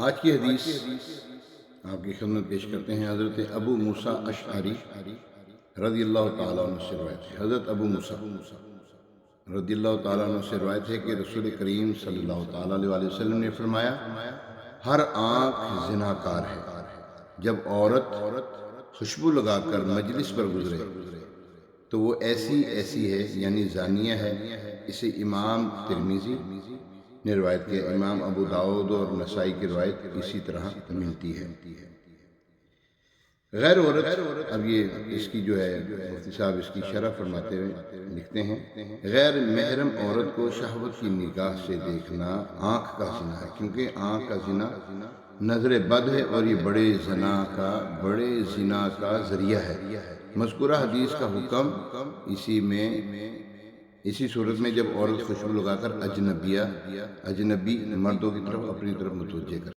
آج کی حدیث آپ کی خدمت پیش کرتے ہیں حضرت ابو موسیٰ اشعری رضی اللہ تعالیٰ عنہ سے روایت ہے۔ حضرت ابو موسیٰ رضی اللہ تعالیٰ عنہ سے روایت ہے کہ رسول کریم صلی اللہ تعالیٰ علیہ وسلم نے فرمایا، ہر آنکھ زناکار ہے۔ جب عورت خوشبو لگا کر مجلس پر گزرے تو وہ ایسی ہے، یعنی زانیہ ہے۔ اسے امام ترمذی نے روایت کیا۔ امام ابو داؤد اور نسائی کی روایت اسی طرح ملتی ہے۔ غیر عورت، اب یہ اس کی جو ہے مفتی صاحب اس کی شرح فرماتے ہوئے لکھتے ہیں، غیر محرم عورت کو شہوت کی نگاہ سے دیکھنا آنکھ کا زنا ہے، کیونکہ آنکھ کا زنا نظر بد ہے اور یہ بڑے زنا کا ذریعہ ہے۔ مذکورہ حدیث کا حکم اسی صورت میں جب عورت خوشبو لگا کر اجنبی مردوں کی طرف اپنی طرف متوجہ کر